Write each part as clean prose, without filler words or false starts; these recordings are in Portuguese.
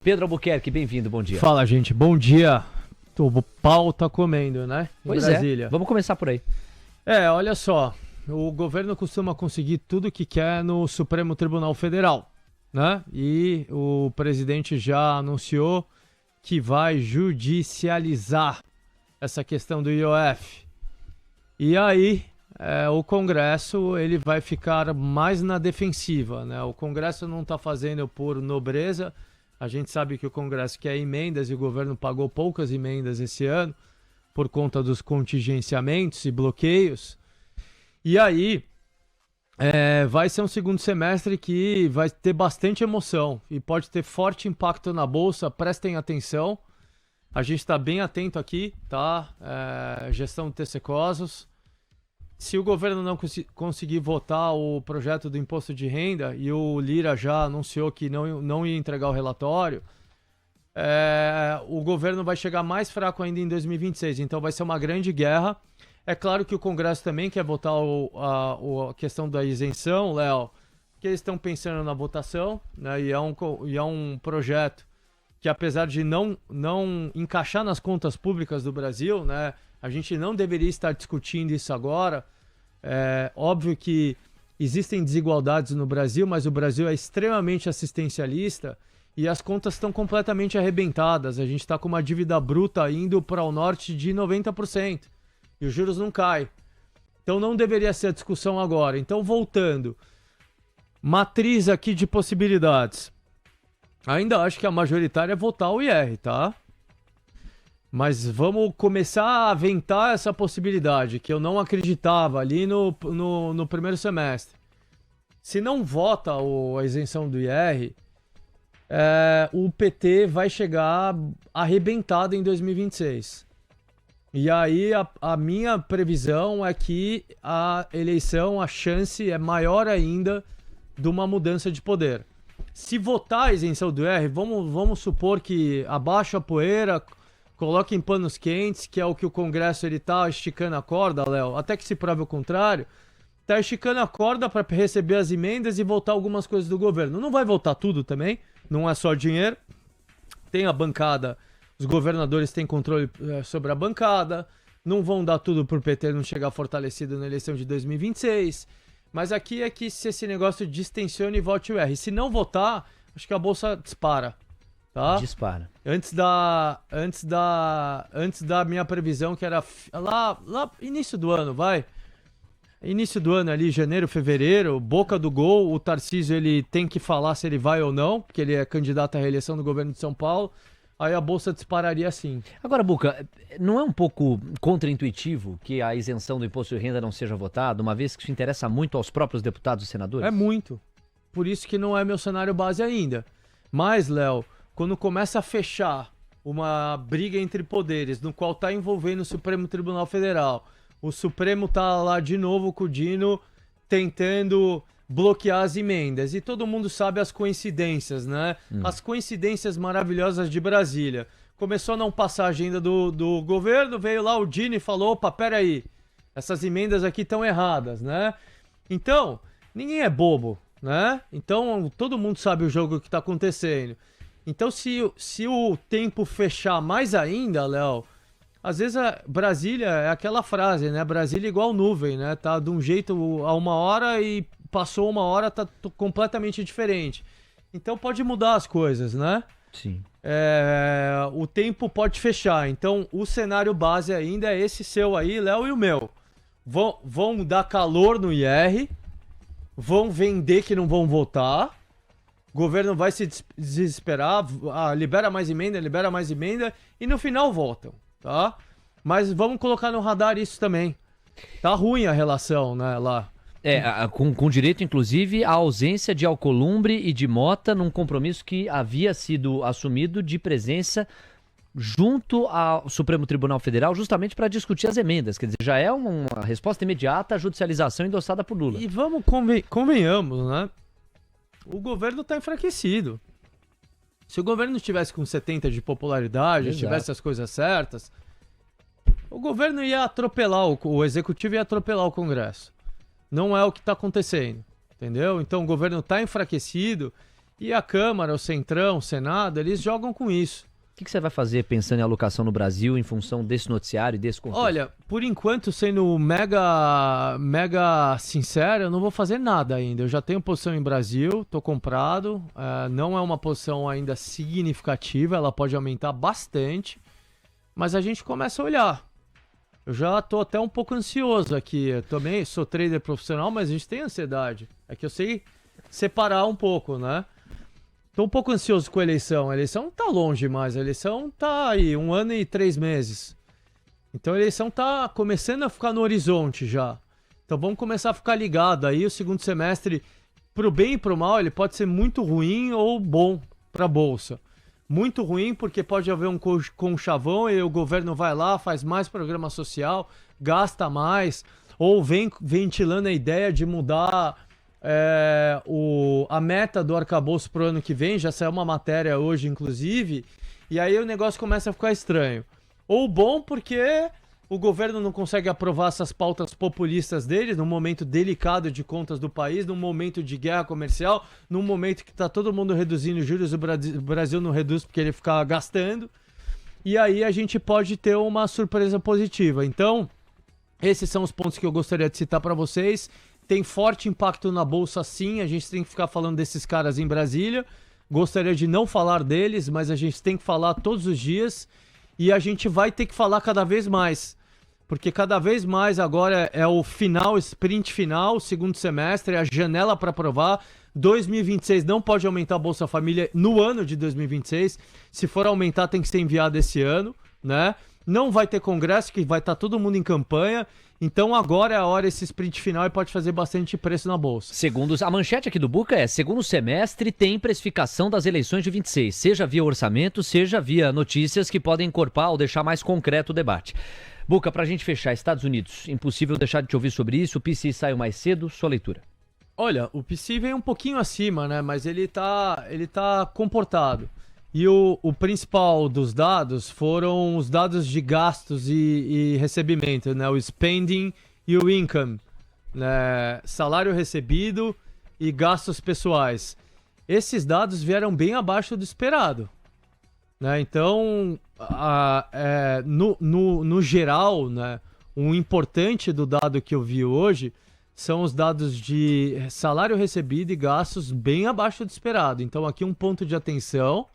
Pedro Albuquerque, bem-vindo, bom dia. Fala, gente, bom dia. O pau tá comendo, né? Em Pois Brasília. vamos começar por aí. Olha só, o governo costuma conseguir tudo o que quer no Supremo Tribunal Federal, né? E o presidente já anunciou que vai judicializar essa questão do IOF. E aí, o Congresso ele vai ficar mais na defensiva, né? O Congresso não está fazendo por nobreza. A gente sabe que o Congresso quer emendas e o governo pagou poucas emendas esse ano por conta dos contingenciamentos e bloqueios. E aí, vai ser um segundo semestre que vai ter bastante emoção e pode ter forte impacto na Bolsa. Prestem atenção. A gente está bem atento aqui, tá? Gestão do TC Cosos. Se o governo não conseguir votar o projeto do imposto de renda e o Lira já anunciou que não ia entregar o relatório, o governo vai chegar mais fraco ainda em 2026. Então vai ser uma grande guerra. É claro que o Congresso também quer votar a questão da isenção, Léo, que eles estão pensando na votação, né? E é um projeto que, apesar de não encaixar nas contas públicas do Brasil, né? A gente não deveria estar discutindo isso agora. É óbvio que existem desigualdades no Brasil, mas o Brasil é extremamente assistencialista e as contas estão completamente arrebentadas. A gente está com uma dívida bruta indo para o norte de 90% e os juros não caem. Então não deveria ser a discussão agora. Então, voltando, matriz aqui de possibilidades. Ainda acho que a majoritária é votar o IR, tá? Mas vamos começar a aventar essa possibilidade, que eu não acreditava ali no primeiro semestre. Se não vota a isenção do IR, o PT vai chegar arrebentado em 2026. E aí a minha previsão é que a eleição, a chance é maior ainda de uma mudança de poder. Se votar a isenção do IR, vamos supor que abaixa a poeira, coloque em panos quentes, que é o que o Congresso ele tá esticando a corda, Léo, até que se prove o contrário, tá esticando a corda para receber as emendas e voltar algumas coisas do governo. Não vai voltar tudo também, não é só dinheiro. Tem a bancada, os governadores têm controle sobre a bancada, não vão dar tudo pro PT não chegar fortalecido na eleição de 2026. Mas aqui é que se esse negócio distensione e vote o R. Se não votar, acho que a Bolsa dispara. Tá? Dispara. Antes da minha previsão, que era lá início do ano, vai. Início do ano ali, janeiro, fevereiro, boca do gol, o Tarcísio ele tem que falar se ele vai ou não, porque ele é candidato à reeleição do governo de São Paulo. Aí a Bolsa dispararia assim. Agora, Buca, não é um pouco contraintuitivo que a isenção do imposto de renda não seja votada, uma vez que isso interessa muito aos próprios deputados e senadores? É muito. Por isso que não é meu cenário base ainda. Mas, Léo, quando começa a fechar uma briga entre poderes, no qual está envolvendo o Supremo Tribunal Federal, o Supremo tá lá de novo com o Dino tentando bloquear as emendas, e todo mundo sabe as coincidências, né? As coincidências maravilhosas de Brasília. Começou a não passar a agenda do governo, veio lá o Dino e falou, opa, peraí, essas emendas aqui estão erradas, né? Então, ninguém é bobo, né? Então, todo mundo sabe o jogo que está acontecendo. Então, se o tempo fechar mais ainda, Léo, às vezes Brasília é aquela frase, né? Brasília igual nuvem, né? Tá de um jeito a uma hora e passou uma hora, tá completamente diferente. Então pode mudar as coisas, né? Sim. O tempo pode fechar. Então o cenário base ainda é esse seu aí, Léo, e o meu. Vão dar calor no IR, vão vender que não vão votar. O governo vai se desesperar, libera mais emenda, e no final votam, tá? Mas vamos colocar no radar isso também. Tá ruim a relação, né, lá. Com direito, inclusive, à ausência de Alcolumbre e de Mota num compromisso que havia sido assumido de presença junto ao Supremo Tribunal Federal, justamente para discutir as emendas. Quer dizer, já é uma resposta imediata à judicialização endossada por Lula. E vamos convenhamos, né? O governo está enfraquecido. Se o governo estivesse com 70 de popularidade, Exato, tivesse as coisas certas, o governo ia atropelar, o executivo ia atropelar o Congresso. Não é o que está acontecendo, entendeu? Então o governo está enfraquecido E a Câmara, o Centrão, o Senado, eles jogam com isso. O que você vai fazer pensando em alocação no Brasil em função desse noticiário e desse contexto? Olha, por enquanto, sendo mega sincero, eu não vou fazer nada ainda. Eu já tenho posição em Brasil, tô comprado. Não é uma posição ainda significativa, ela pode aumentar bastante. Mas a gente começa a olhar. Eu já tô até um pouco ansioso aqui. Eu também sou trader profissional, mas a gente tem ansiedade. É que eu sei separar um pouco, né? Tô um pouco ansioso com a eleição. A eleição não tá longe mais. A eleição tá aí, 1 ano e 3 meses. Então a eleição tá começando a ficar no horizonte já. Então vamos começar a ficar ligado aí. O segundo semestre, pro bem e pro mal, ele pode ser muito ruim ou bom pra Bolsa. Muito ruim porque pode haver um conchavão e o governo vai lá, faz mais programa social, gasta mais, ou vem ventilando a ideia de mudar a meta do arcabouço pro ano que vem. Já saiu uma matéria hoje, inclusive, e aí o negócio começa a ficar estranho. Ou bom porque o governo não consegue aprovar essas pautas populistas dele num momento delicado de contas do país, num momento de guerra comercial, num momento que está todo mundo reduzindo juros, o Brasil não reduz porque ele fica gastando. E aí a gente pode ter uma surpresa positiva. Então, esses são os pontos que eu gostaria de citar para vocês. Tem forte impacto na Bolsa, sim. A gente tem que ficar falando desses caras em Brasília. Gostaria de não falar deles, mas a gente tem que falar todos os dias. E a gente vai ter que falar cada vez mais. Porque cada vez mais agora é o final, sprint final, segundo semestre, é a janela para aprovar. 2026 não pode aumentar a Bolsa Família no ano de 2026. Se for aumentar, tem que ser enviado esse ano, né? Não vai ter congresso, que vai estar todo mundo em campanha. Então agora é a hora, esse sprint final, e pode fazer bastante preço na Bolsa. A manchete aqui do Buca é: segundo semestre tem precificação das eleições de 26, seja via orçamento, seja via notícias que podem encorpar ou deixar mais concreto o debate. Buca, pra gente fechar, Estados Unidos, impossível deixar de te ouvir sobre isso. O PCI saiu mais cedo, sua leitura. Olha, o PCI vem um pouquinho acima, né? Mas ele tá comportado. E o principal dos dados foram os dados de gastos e recebimento, né? O spending e o income, né? Salário recebido e gastos pessoais. Esses dados vieram bem abaixo do esperado, né? Então, no geral, né, o importante do dado que eu vi hoje são os dados de salário recebido e gastos bem abaixo do esperado. Então, aqui um ponto de atenção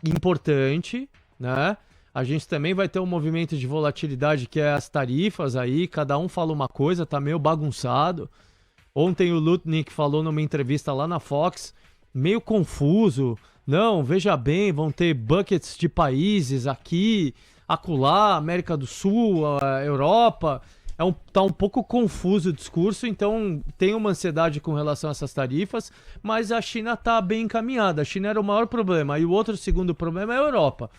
importante, né? A gente também vai ter um movimento de volatilidade, que é as tarifas aí, cada um fala uma coisa, tá meio bagunçado. Ontem o Lutnick falou numa entrevista lá na Fox, meio confuso. Não, veja bem, vão ter buckets de países aqui, acolá, América do Sul, Europa. Tá um pouco confuso o discurso, então tem uma ansiedade com relação a essas tarifas, mas a China tá bem encaminhada. A China era o maior problema. E o outro segundo problema é a Europa.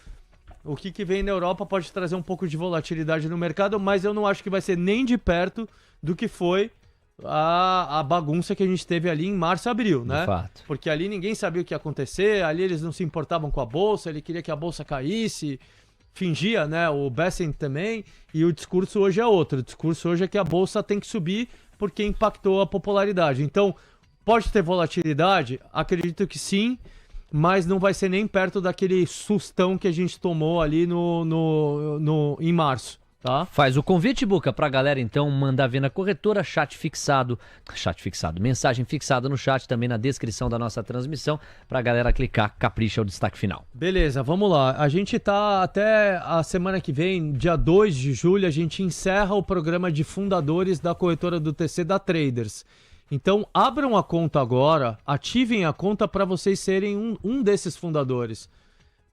O que vem na Europa pode trazer um pouco de volatilidade no mercado, mas eu não acho que vai ser nem de perto do que foi a bagunça que a gente teve ali em março e abril, né? De fato. Porque ali ninguém sabia o que ia acontecer, ali eles não se importavam com a bolsa, ele queria que a bolsa caísse, fingia, né? O Bessent também, e o discurso hoje é outro. O discurso hoje é que a bolsa tem que subir porque impactou a popularidade. Então, pode ter volatilidade? Acredito que sim, mas não vai ser nem perto daquele sustão que a gente tomou ali em março. Tá? Faz o convite, Buca, pra galera então mandar ver na corretora, mensagem fixada no chat, também na descrição da nossa transmissão, pra galera clicar, capricha o destaque final. Beleza, vamos lá. A gente tá até a semana que vem, dia 2 de julho, a gente encerra o programa de fundadores da corretora do TC da Traders. Então, abram a conta agora, ativem a conta para vocês serem um desses fundadores.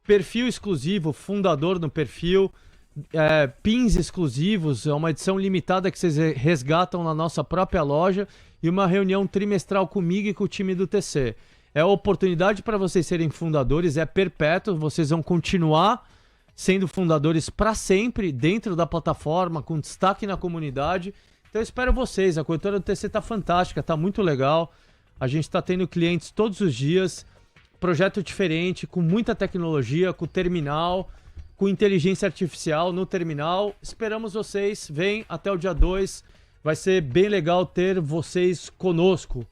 Perfil exclusivo, fundador no perfil, pins exclusivos, é uma edição limitada que vocês resgatam na nossa própria loja e uma reunião trimestral comigo e com o time do TC. É a oportunidade para vocês serem fundadores, é perpétuo, vocês vão continuar sendo fundadores para sempre dentro da plataforma, com destaque na comunidade. Então eu espero vocês, a corretora do TC tá fantástica, tá muito legal, a gente tá tendo clientes todos os dias, projeto diferente, com muita tecnologia, com terminal, com inteligência artificial no terminal. Esperamos vocês, vem até o dia 2, vai ser bem legal ter vocês conosco